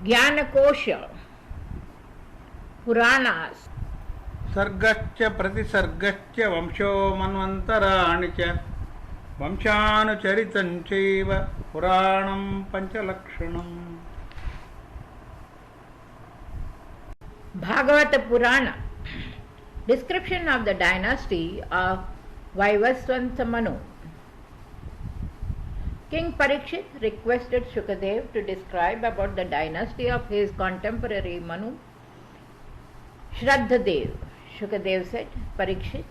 Jnanakosha, Puranas. सर्गच्च प्रतिसर्गच्च वंशो मन्वन्तराणि च वंशानुचरितं चैव पुराणं पञ्चलक्षणम्. Bhagavata Purana. Description of the dynasty of Vaivasvanta Manu. King Parikshit requested Shukadev to describe about the dynasty of his contemporary Manu, Shraddhadev. Shukadev said, Parikshit,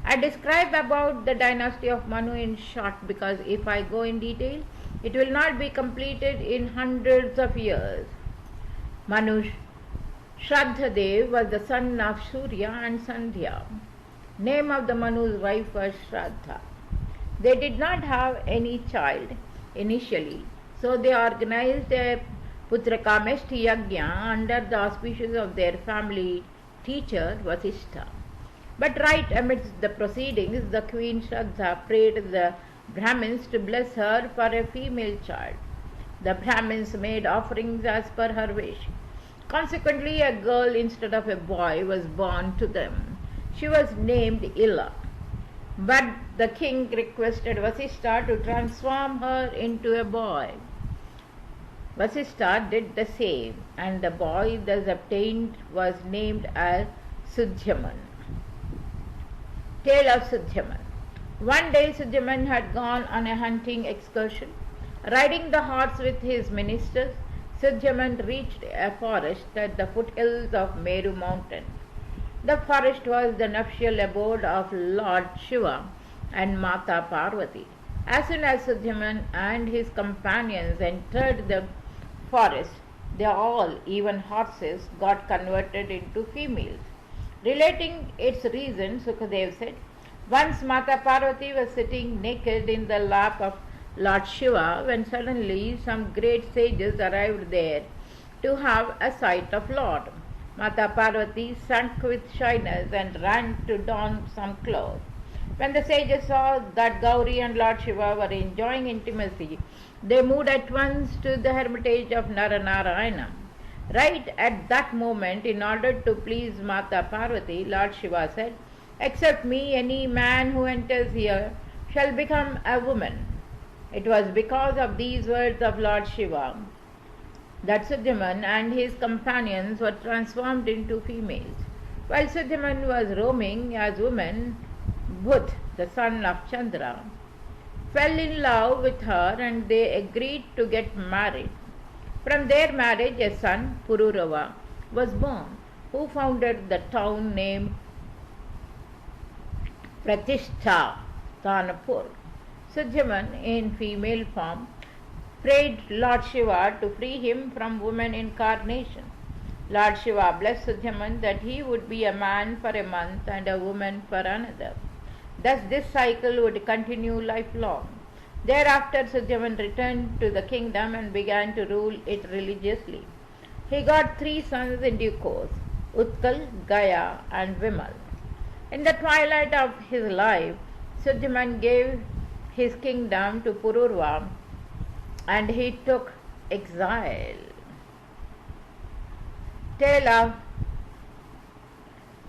I describe about the dynasty of Manu in short because if I go in detail, it will not be completed in hundreds of years. Manu Shraddhadev was the son of Surya and Sandhya. Name of the Manu's wife was Shraddha. They did not have any child initially, so they organized a Putrakameshti Yajna under the auspices of their family teacher Vasishtha. But right amidst the proceedings, the queen Shraddha prayed the Brahmins to bless her for a female child. The Brahmins made offerings as per her wish. Consequently, a girl instead of a boy was born to them. She was named Ila. But the king requested Vasishtha to transform her into a boy. Vasishtha did the same, and the boy thus obtained was named as Sudhyaman. Tale of Sudhyaman. One day Sudhyaman had gone on a hunting excursion. Riding the horse with his ministers, Sudhyaman reached a forest at the foothills of Meru mountain. The forest was the nuptial abode of Lord Shiva and Mata Parvati. As soon as Sudhyaman and his companions entered the forest, they all, even horses, got converted into females. Relating its reason, Sukadev said, once Mata Parvati was sitting naked in the lap of Lord Shiva when suddenly some great sages arrived there to have a sight of Lord. Mata Parvati sunk with shyness and ran to don some clothes. When the sages saw that Gauri and Lord Shiva were enjoying intimacy, they moved at once to the hermitage of Naranarayana. Right at that moment, in order to please Mata Parvati, Lord Shiva said, except me, any man who enters here shall become a woman. It was because of these words of Lord Shiva that Sudhyaman and his companions were transformed into females. While Sudhyaman was roaming as woman, Budh, the son of Chandra, fell in love with her and they agreed to get married. From their marriage, a son, Pururava, was born, who founded the town named Pratishtha Tanapur. Sudhyaman, in female form, prayed Lord Shiva to free him from woman incarnation. Lord Shiva blessed Sudhyaman that he would be a man for a month and a woman for another. Thus this cycle would continue lifelong. Thereafter Sudhyaman returned to the kingdom and began to rule it religiously. He got 3 sons in due course, Utkal, Gaya and Vimal. In the twilight of his life, Sudhyaman gave his kingdom to Pururva and he took exile. Tale of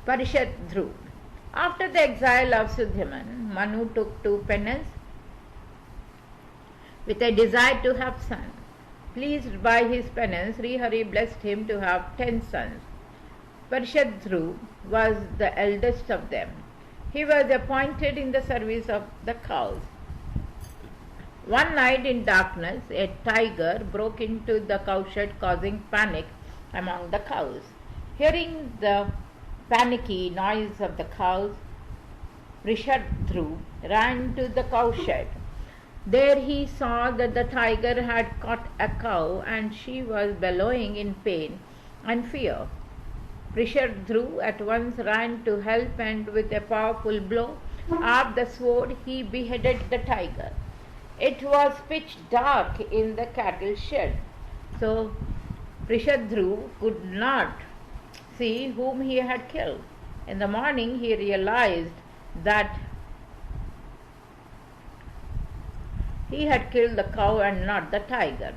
Parishadhru. After the exile of Sudhyaman, Manu took to penance with a desire to have sons. Pleased by his penance, Srihari blessed him to have 10 sons. Parishadhru was the eldest of them. He was appointed in the service of the cows. One night in darkness, a tiger broke into the cowshed, causing panic among the cows. Hearing the panicky noise of the cows, Parishadhru ran to the cowshed. There he saw that the tiger had caught a cow and she was bellowing in pain and fear. Parishadhru at once ran to help and with a powerful blow of the sword he beheaded the tiger. It was pitch dark in the cattle shed, so Parishadhru could not see whom he had killed. In the morning he realized that he had killed the cow and not the tiger.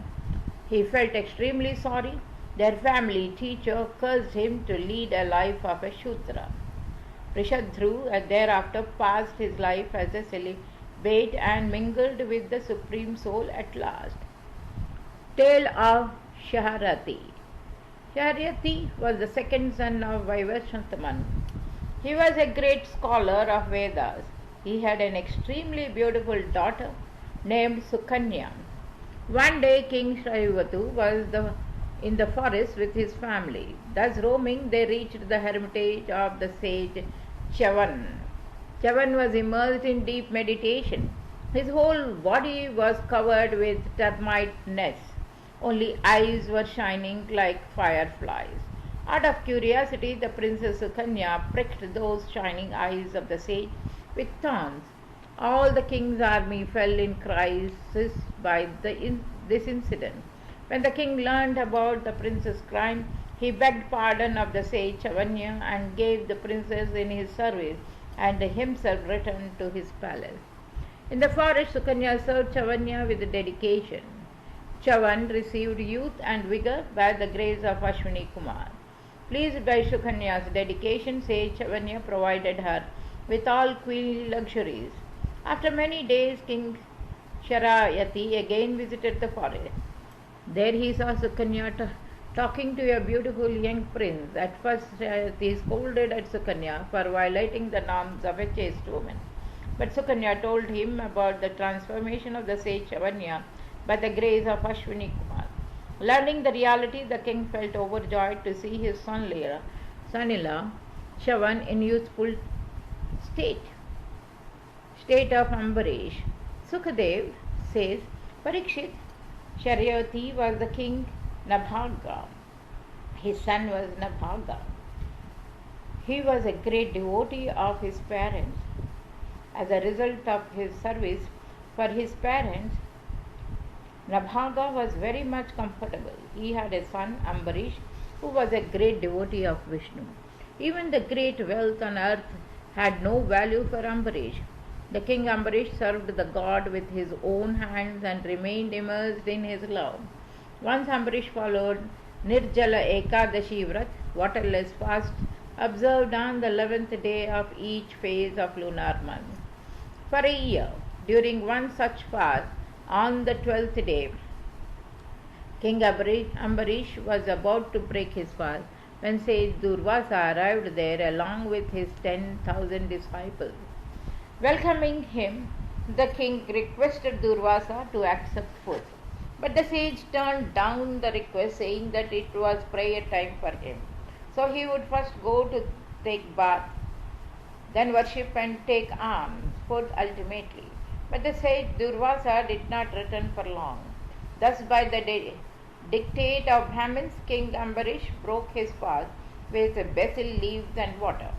He felt extremely sorry. Their family teacher cursed him to lead a life of a Shudra. Rishadhru thereafter passed his life as a celibate and mingled with the Supreme Soul at last. Tale of Shaharati. Shaharati was the second son of Vaivashvata Manu. He was a great scholar of Vedas. He had an extremely beautiful daughter named Sukanya. One day King Shrayavatu was in the forest with his family. Thus roaming, they reached the hermitage of the sage Chavan. Chavan was immersed in deep meditation. His whole body was covered with termite nests. Only eyes were shining like fireflies. Out of curiosity, the Princess Sukanya pricked those shining eyes of the sage with thorns. All the king's army fell in crisis by this incident. When the king learned about the prince's crime, he begged pardon of the sage Chavanya and gave the princess in his service and himself returned to his palace. In the forest, Sukanya served Chavanya with dedication. Chavan received youth and vigor by the grace of Ashwini Kumar. Pleased by Sukanya's dedication, sage Chavanya provided her with all queenly luxuries. After many days, King Sharayati again visited the forest. There he saw Sukanya talking to a beautiful young prince. At first, Sharayati scolded at Sukanya for violating the norms of a chaste woman. But Sukanya told him about the transformation of the sage Chavanya by the grace of Ashwini Kumar. Learning the reality, the king felt overjoyed to see his son-in-law Chavan in youthful state of Ambarish. Sukadev says, Parikshit, Sharyavati was the king Nabhaga. His son was Nabhaga. He was a great devotee of his parents. As a result of his service for his parents, Nabhaga was very much comfortable. He had a son, Ambarish, who was a great devotee of Vishnu. Even the great wealth on earth had no value for Ambarish. The king Ambarish served the god with his own hands and remained immersed in his love. Once Ambarish followed Nirjala Ekadashi Vrat, waterless fast, observed on the 11th day of each phase of lunar month. For a year, during one such fast, on the 12th day, King Ambarish was about to break his fast when sage Durvasa arrived there along with his 10,000 disciples. Welcoming him, the king requested Durvasa to accept food. But the sage turned down the request, saying that it was prayer time for him. So he would first go to take bath, then worship and take alms, food ultimately. But the sage Durvasa did not return for long. Thus, by the dictate of Brahmins, King Ambarish broke his fast with basil leaves and water.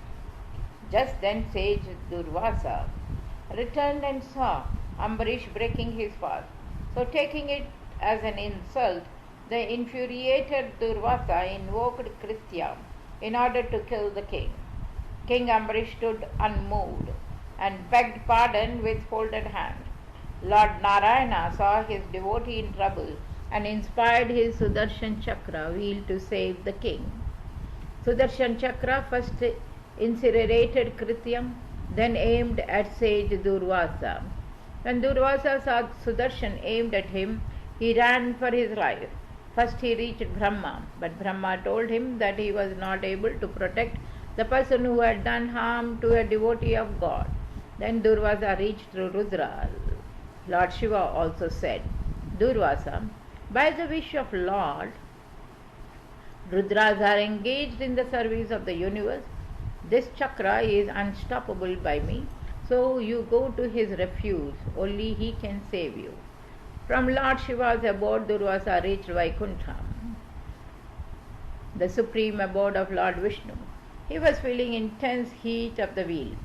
Just then sage Durvasa returned and saw Ambarish breaking his fast. So taking it as an insult, the infuriated Durvasa invoked Krithya in order to kill the king. King Ambarish stood unmoved and begged pardon with folded hands. Lord Narayana saw his devotee in trouble and inspired his Sudarshan Chakra wheel to save the king. Sudarshan Chakra first incinerated Krityam, then aimed at sage Durvasa. When Durvasa saw Sudarshan aimed at him, he ran for his life. First he reached Brahma, but Brahma told him that he was not able to protect the person who had done harm to a devotee of God. Then Durvasa reached Rudra. Lord Shiva also said, Durvasa, by the wish of Lord, Rudras are engaged in the service of the universe. This chakra is unstoppable by me, so you go to his refuge, only he can save you. From Lord Shiva's abode, Durvasa reached Vaikuntha, the supreme abode of Lord Vishnu. He was feeling intense heat of the wheel.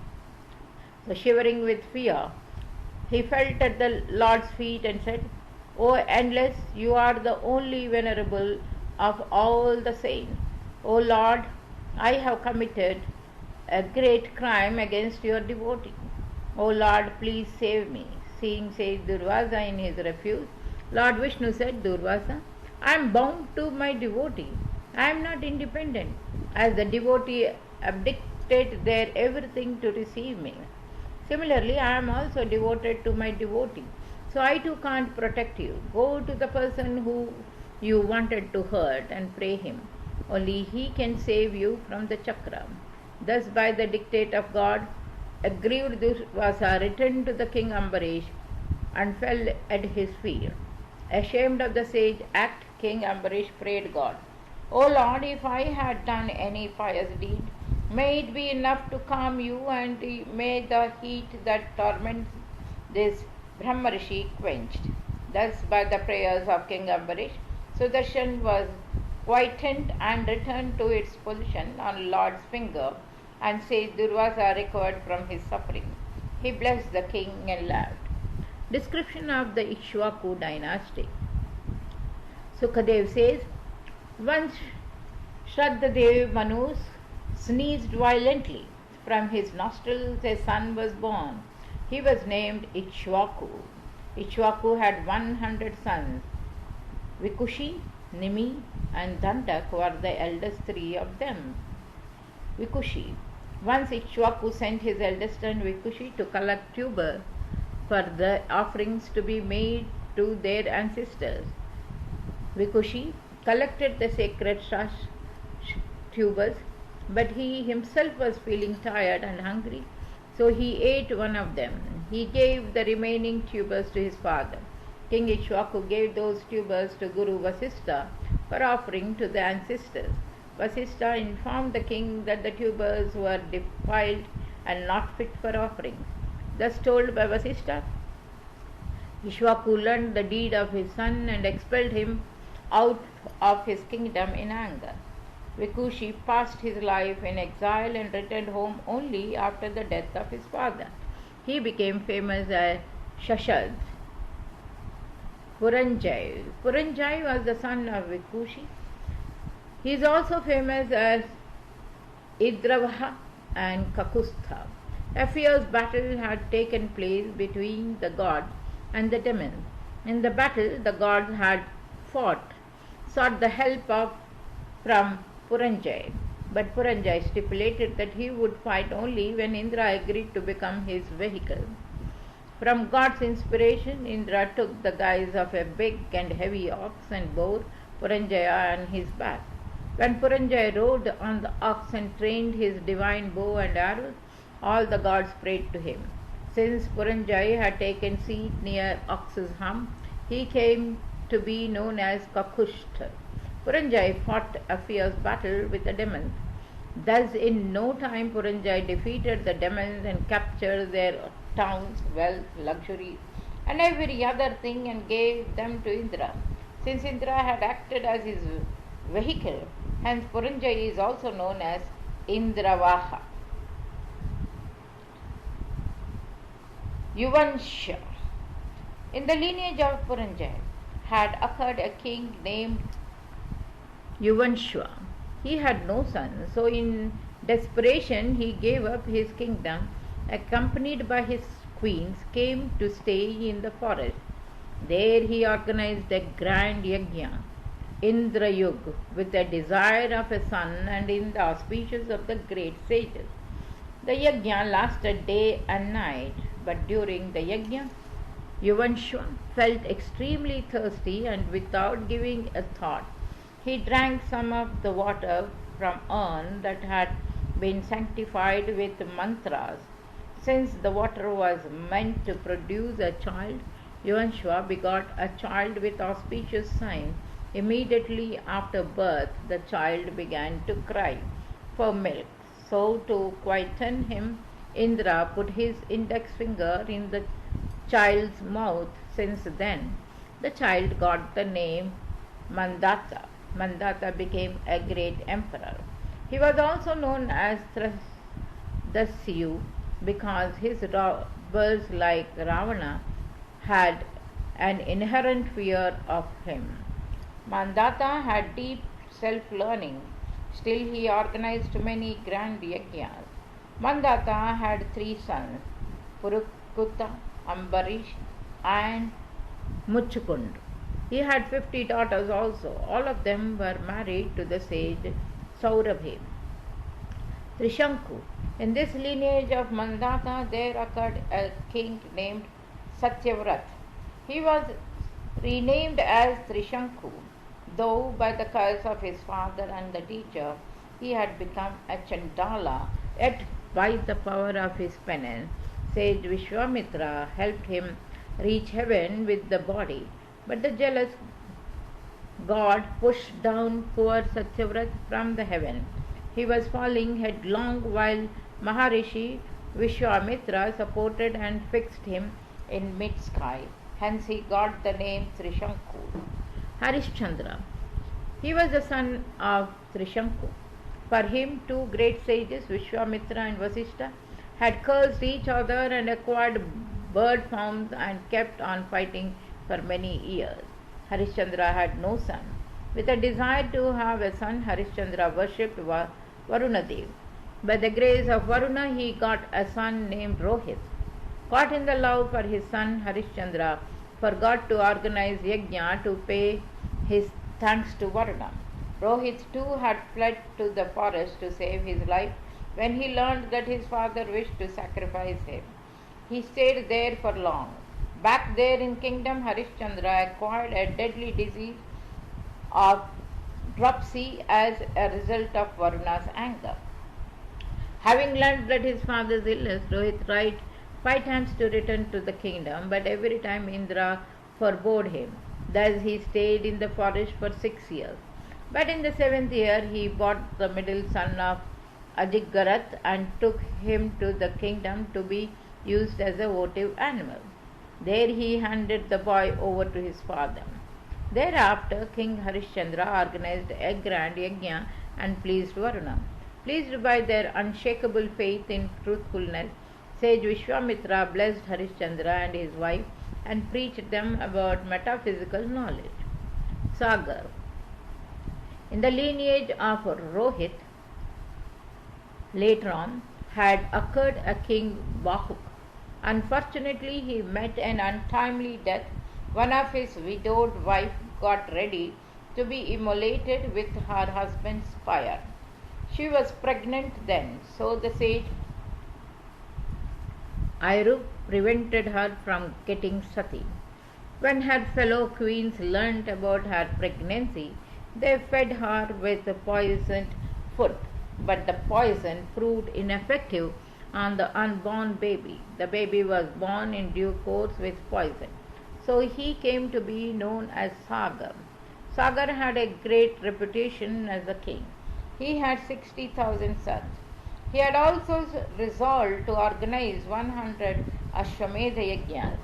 So shivering with fear, he fell at the Lord's feet and said, O endless, you are the only venerable of all the saints. O Lord, I have committed a great crime against your devotee. O Lord, please save me. Seeing sage Durvasa in his refuge, Lord Vishnu said, Durvasa, I am bound to my devotee. I am not independent, as the devotee abdicate their everything to receive me. Similarly, I am also devoted to my devotee, so I too can't protect you. Go to the person who you wanted to hurt and pray him. Only he can save you from the chakra. Thus, by the dictate of God, aggrieved Durvasa returned to the king Ambarish and fell at his feet. Ashamed of the sage act, King Ambarish prayed God, O Lord, if I had done any pious deed, may it be enough to calm you, and may the heat that torments this Brahmarishi quenched. Thus, by the prayers of King Ambarish, Sudarshan was quietened and returned to its position on Lord's finger, and sage Durvasa recovered from his suffering. He blessed the king and laughed. Description of the Ikshvaku dynasty. Sukadev says, once Shraddhadev Manu sneezed violently. From his nostrils a son was born. He was named Ikshvaku. Ikshvaku had 100 sons. Vikushi, Nimi, and Dandak were the eldest three of them. Vikushi. Once Ikshvaku sent his eldest son Vikushi to collect tubers for the offerings to be made to their ancestors. Vikushi collected the sacred tubers, but he himself was feeling tired and hungry, so he ate one of them. He gave the remaining tubers to his father. King Ikshvaku gave those tubers to Guru Vasistha for offering to the ancestors. Vasistha informed the king that the tubers were defiled and not fit for offerings. Thus told by Vasistha, Ikshvaku learned the deed of his son and expelled him out of his kingdom in anger. Vikushi passed his life in exile and returned home only after the death of his father. He became famous as Shashad. Puranjay. Puranjay was the son of Vikushi. He is also famous as Idravaha and Kakustha. A fierce battle had taken place between the gods and the demons. In the battle, the gods had sought the help from Puranjay, but Puranjay stipulated that he would fight only when Indra agreed to become his vehicle. From God's inspiration, Indra took the guise of a big and heavy ox and bore Puranjaya on his back. When Puranjay rode on the ox and trained his divine bow and arrows, all the gods prayed to him. Since Puranjay had taken seat near ox's hump, he came to be known as Kakushta. Puranjay fought a fierce battle with the demons. Thus, in no time, Puranjay defeated the demons and captured their towns, wealth, luxuries, and every other thing, and gave them to Indra. Since Indra had acted as his vehicle, hence Puranjay is also known as Indravaha. Yuvansha. In the lineage of Puranjay had occurred a king named Yuvanshwa. He had no son, so in desperation he gave up his kingdom, accompanied by his queens, came to stay in the forest. There he organized a grand yajna, Indra Yug, with a desire of a son and in the auspices of the great sages. The yajna lasted day and night, but during the yajna, Yuvanshwa felt extremely thirsty, and without giving a thought, he drank some of the water from urn that had been sanctified with mantras. Since the water was meant to produce a child, Yuvanshwa begot a child with auspicious signs. Immediately after birth, the child began to cry for milk. So, to quieten him, Indra put his index finger in the child's mouth. Since then, the child got the name Mandata. Mandata became a great emperor. He was also known as Dasyu because his robbers like Ravana had an inherent fear of him. Mandata had deep self-learning. Still, he organized many grand yajnas. Mandata had 3 sons, Purukuta, Ambarish, and Muchukund. He had 50 daughters also. All of them were married to the sage Saurabhi. Trishanku. In this lineage of Mandaka there occurred a king named Satyavrat. He was renamed as Trishanku, though by the curse of his father and the teacher he had become a Chandala, yet by the power of his penance, sage Vishwamitra helped him reach heaven with the body. But the jealous God pushed down poor Satyavrat from the heaven. He was falling headlong while Maharishi Vishwamitra supported and fixed him in mid-sky. Hence he got the name Trishanku. Harishchandra. He was the son of Trishanku. For him, two great sages, Vishwamitra and Vasishtha, had cursed each other and acquired bird forms and kept on fighting for many years. Harishchandra had no son. With a desire to have a son, Harishchandra worshipped Varunadev. By the grace of Varuna, he got a son named Rohit. Caught in the love for his son, Harishchandra forgot to organize yajna to pay his thanks to Varuna. Rohit too had fled to the forest to save his life when he learned that his father wished to sacrifice him. He stayed there for long. Back there in kingdom, Harishchandra acquired a deadly disease of dropsy as a result of Varuna's anger. Having learned that his father's illness, Rohit tried 5 times to return to the kingdom, but every time Indra forbade him. Thus he stayed in the forest for 6 years. But in the 7th year he bought the middle son of Ajigarath and took him to the kingdom to be used as a votive animal. There he handed the boy over to his father. Thereafter King Harishchandra organized a grand yajna and pleased Varuna. Pleased by their unshakable faith in truthfulness, sage Vishwamitra blessed Harishchandra and his wife and preached them about metaphysical knowledge. Sagar. In the lineage of Rohit, later on, had occurred a king Bahuk. Unfortunately, he met an untimely death. One of his widowed wife got ready to be immolated with her husband's fire. She was pregnant then, so the sage Airu prevented her from getting sati. When her fellow queens learnt about her pregnancy, they fed her with poisoned food, but the poison proved ineffective on the unborn baby. The baby was born in due course with poison, so he came to be known as Sagar. Sagar had a great reputation as a king. He had 60,000 sons. He had also resolved to organize 100 Ashwamedha yajnas.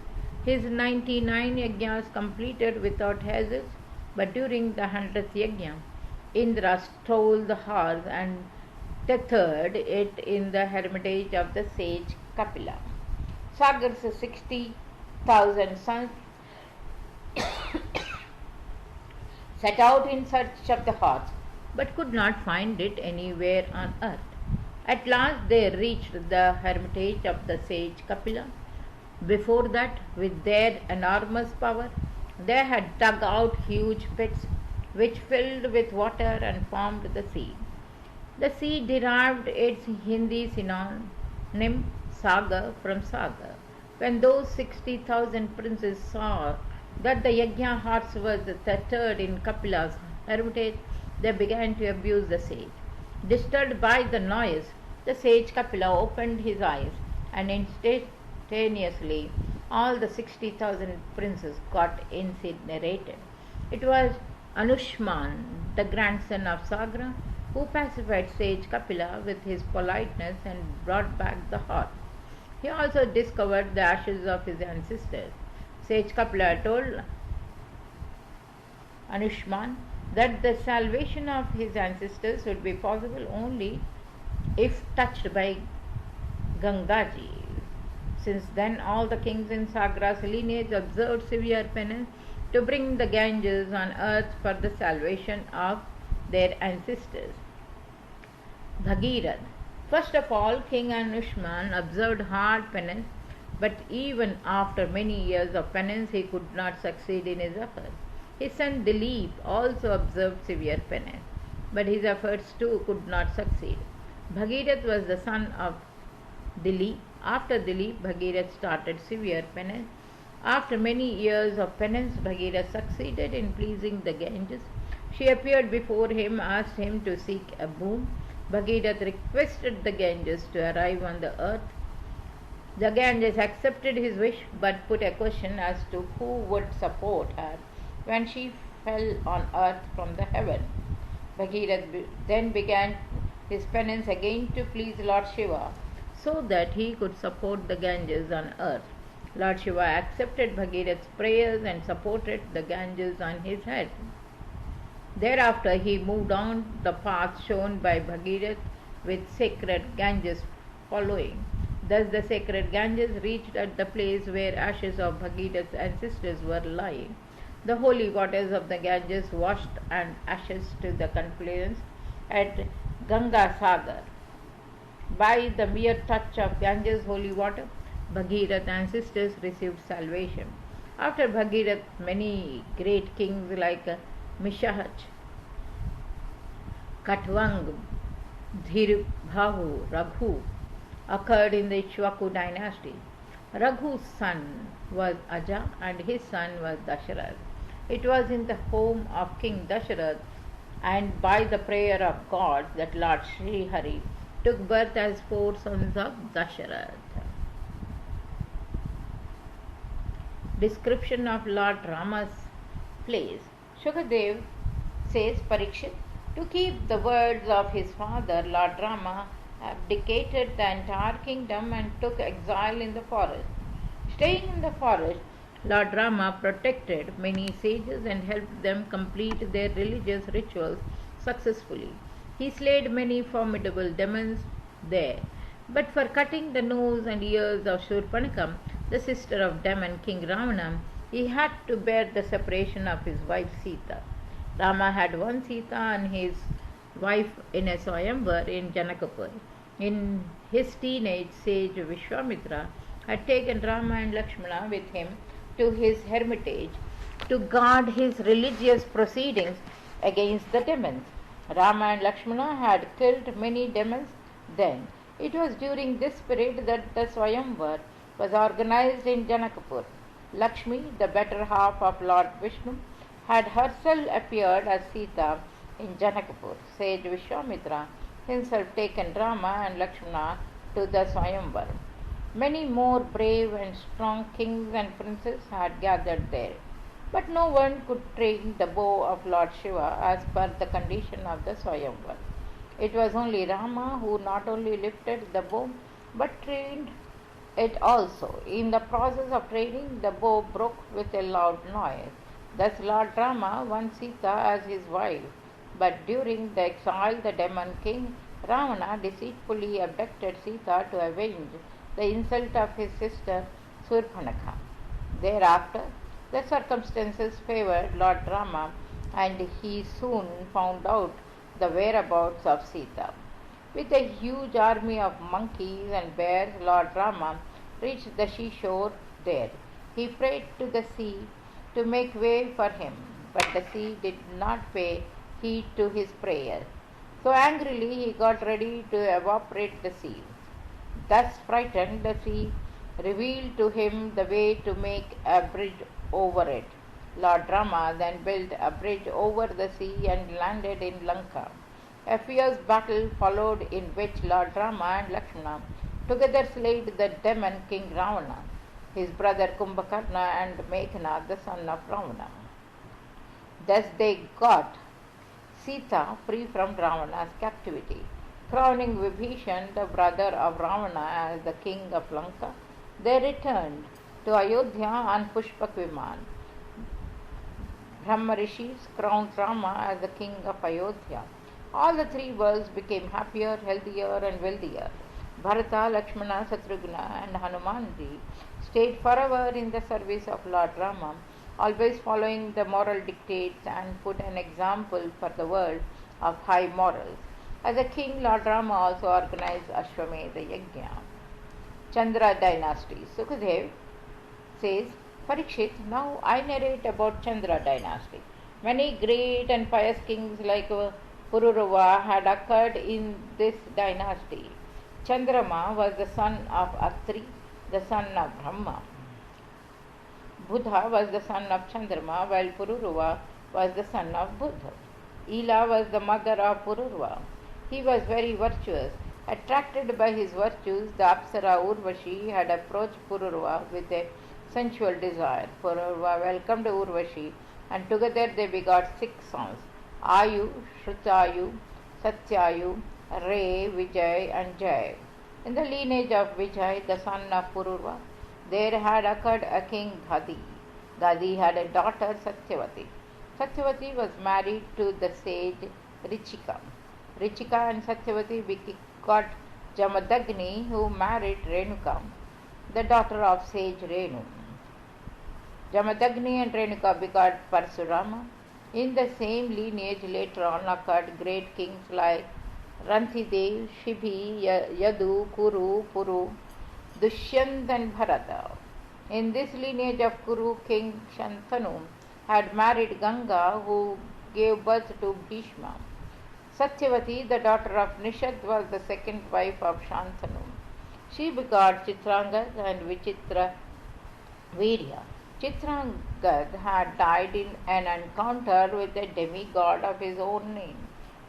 His 99 yajnas completed without hazards, but during the 100th yajna, Indra stole the horse and tethered it in the hermitage of the sage Kapila. Sagar's 60,000 sons set out in search of the horse, but could not find it anywhere on earth. At last they reached the hermitage of the sage Kapila. Before that, with their enormous power, they had dug out huge pits which filled with water and formed the sea. The sea derived its Hindi synonym Sagar from Sagar. When those 60,000 princes saw that the yajna horse was tethered in Kapila's hermitage, they began to abuse the sage. Disturbed by the noise, the sage Kapila opened his eyes, and instantaneously all the 60,000 princes got incinerated. It was Anushman, the grandson of Sagra, who pacified sage Kapila with his politeness and brought back the horse. He also discovered the ashes of his ancestors. Sage Kapila told Anushman that the salvation of his ancestors would be possible only if touched by Gangaji. Since then, all the kings in Sagra's lineage observed severe penance to bring the Ganges on earth for the salvation of their ancestors. Bhagirath. First of all, King Anushman observed hard penance, but even after many years of penance, he could not succeed in his efforts. His son Dilip also observed severe penance, but his efforts too could not succeed. Bhagirath was the son of Dilip. After Dilip, Bhagirath started severe penance. After many years of penance, Bhagirath succeeded in pleasing the Ganges. She appeared before him, asked him to seek a boon. Bhagirath requested the Ganges to arrive on the earth. The Ganges accepted his wish but put a question as to who would support her when she fell on earth from the heaven. Bhagirath then began his penance again to please Lord Shiva so that he could support the Ganges on earth. Lord Shiva accepted Bhagirath's prayers and supported the Ganges on his head. Thereafter he moved on the path shown by Bhagirath with sacred Ganges following. Thus the sacred Ganges reached at the place where ashes of Bhagirath's ancestors were lying. The holy waters of the Ganges washed and ashes to the confluence at Ganga Sagar. By the mere touch of Ganges holy water, Bhagirath's ancestors received salvation. After Bhagirath, many great kings like Mishahach, Katvang, Dhirubhahu, Raghu occurred in the Ikshvaku dynasty. Raghu's son was Aja and his son was Dasharath. It was in the home of King Dasharath and by the prayer of God that Lord Sri Hari took birth as 4 sons of Dasharath. Description of Lord Rama's place. Shukadev says Parikshit, to keep the words of his father, Lord Rama abdicated the entire kingdom and took exile in the forest. Staying in the forest, Lord Rama protected many sages and helped them complete their religious rituals successfully. He slayed many formidable demons there. But for cutting the nose and ears of Shurpanakha, the sister of demon King Ravana, he had to bear the separation of his wife Sita. Rama had one Sita and his wife in a Swayamvar in Janakapur. In his teenage, sage Vishwamitra had taken Rama and Lakshmana with him to his hermitage to guard his religious proceedings against the demons. Rama and Lakshmana had killed many demons then. It was during this period that the Swayamvar was organized in Janakapur. Lakshmi, the better half of Lord Vishnu, had herself appeared as Sita in Janakapur. Sage Vishwamitra himself taken Rama and Lakshmana to the Swayamvar. Many more brave and strong kings and princes had gathered there, but no one could train the bow of Lord Shiva as per the condition of the Swayamvar. It was only Rama who not only lifted the bow but trained it also. In the process of training, the bow broke with a loud noise. Thus Lord Rama won Sita as his wife, but during the exile the demon king Ravana deceitfully abducted Sita to avenge the insult of his sister Surpanakha. Thereafter, the circumstances favored Lord Rama and he soon found out the whereabouts of Sita. With a huge army of monkeys and bears, Lord Rama reached the seashore there. He prayed to the sea to make way for him, but the sea did not pay heed to his prayer. So angrily he got ready to evaporate the sea. Thus frightened, the sea revealed to him the way to make a bridge over it. Lord Rama then built a bridge over the sea and landed in Lanka. A fierce battle followed in which Lord Rama and Lakshmana together slayed the demon king Ravana, his brother Kumbhakarna and Meghna, the son of Ravana. Thus they got Sita free from Ravana's captivity. Crowning Vibhishan, the brother of Ravana, as the king of Lanka, they returned to Ayodhya on Pushpak Viman. Brahma Rishis crowned Rama as the king of Ayodhya. All the 3 worlds became happier, healthier and wealthier. Bharata, Lakshmana, Satrughna and Hanumanji stayed forever in the service of Lord Rama, always following the moral dictates and put an example for the world of high morals. As a king, Lord Rama also organized Ashwamedha Yajna. Chandra dynasty. Sukadev says, Parikshit, now I narrate about Chandra dynasty. Many great and pious kings like Pururava had occurred in this dynasty. Chandrama was the son of Atri, the son of Brahma. Buddha was the son of Chandrama, while Pururava was the son of Buddha. Ila was the mother of Pururava. He was very virtuous. Attracted by his virtues, the Apsara Urvashi had approached Pururava with a sensual desire. Pururava welcomed Urvashi, and together they begot 6 sons: Ayu, Shrutayu, Satyayu, Ray, Vijay, and Jay. In the lineage of Vijay, the son of Pururava, there had occurred a king Gadi. Gadi had a daughter Satyavati. Satyavati was married to the sage Richika. Richika and Satyavati begot Jamadagni, who married Renuka, the daughter of sage Renu. Jamadagni and Renuka begot Parsurama. In the same lineage later on occurred great kings like Rantidev, Shibhi, Yadu, Kuru, Puru, Dushyant and Bharata. In this lineage of Kuru, King Shantanu had married Ganga, who gave birth to Bhishma. Satyavati, the daughter of Nishad, was the second wife of Shantanu. She begot Chitrangad and Vichitra Virya. Chitrangad had died in an encounter with a demigod of his own name,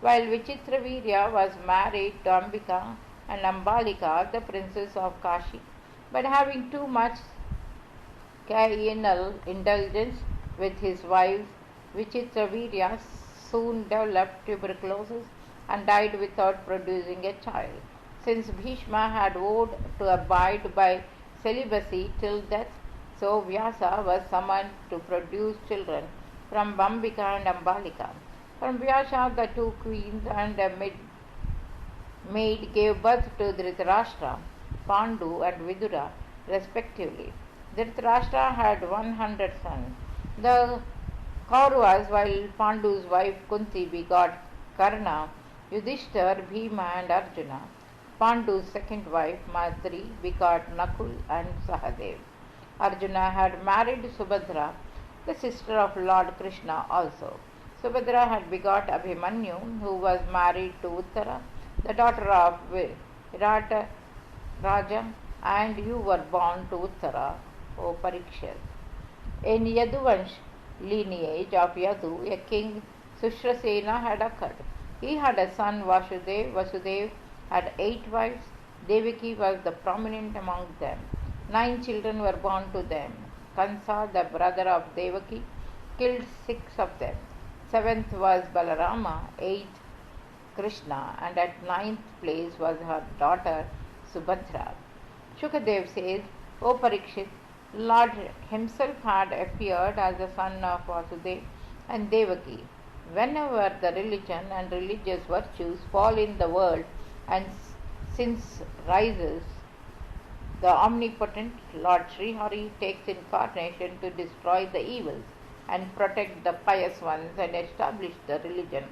while Vichitra Virya was married to Ambika and Ambalika, the princess of Kashi. But having too much carnal indulgence with his wives, Vichitra Virya soon developed tuberculosis and died without producing a child. Since Bhishma had vowed to abide by celibacy till death, so Vyasa was summoned to produce children from Bambika and Ambalika. From Vyasa, the 2 queens and a maid gave birth to Dhritarashtra, Pandu and Vidura respectively. Dhritarashtra had 100 sons. The Kauravas, while Pandu's wife Kunti begot Karna, Yudhishthir, Bhima and Arjuna. Pandu's second wife Madri begot Nakul and Sahadev. Arjuna had married Subhadra, the sister of Lord Krishna also. Subhadra had begot Abhimanyu, who was married to Uttara, the daughter of Virata Raja, and you were born to Uttara, O Parikshit. In Yaduvansh lineage of Yadu, a king Sushrasena had occurred. He had a son Vasudev. Vasudev had 8 wives. Devaki was the prominent among them. 9 children were born to them. Kansa, the brother of Devaki, killed 6 of them. 7th was Balarama, 8th Krishna, and at 9th place was her daughter Subhadra. Shukadev says, O Parikshit, Lord himself had appeared as the son of Vasudev and Devaki. Whenever the religion and religious virtues fall in the world and sins rises, the omnipotent Lord Sri Hari takes incarnation to destroy the evils and protect the pious ones and establish the religion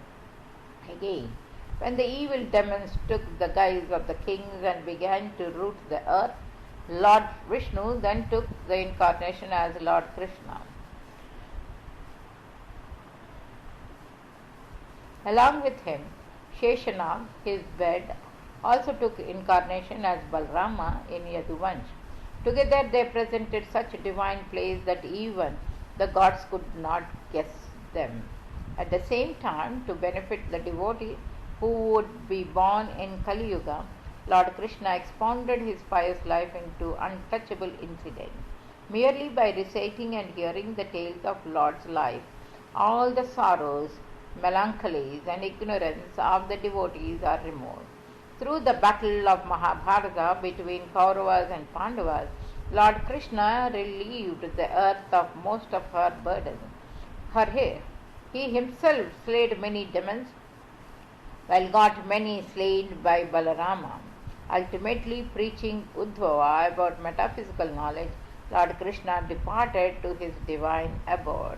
again. When the evil demons took the guise of the kings and began to root the earth, Lord Vishnu then took the incarnation as Lord Krishna. Along with him, Sheshanag, his bed, also took incarnation as Balrama in Yaduvansh. Together they presented such a divine place that even the gods could not guess them. At the same time, to benefit the devotee who would be born in Kali Yuga, Lord Krishna expounded his pious life into untouchable incidents. Merely by reciting and hearing the tales of Lord's life, all the sorrows, melancholies and ignorance of the devotees are removed. Through the battle of Mahabharata between Kauravas and Pandavas, Lord Krishna relieved the earth of most of her burdens. He himself slayed many demons, while got many slain by Balarama. Ultimately preaching Uddhava about metaphysical knowledge, Lord Krishna departed to his divine abode.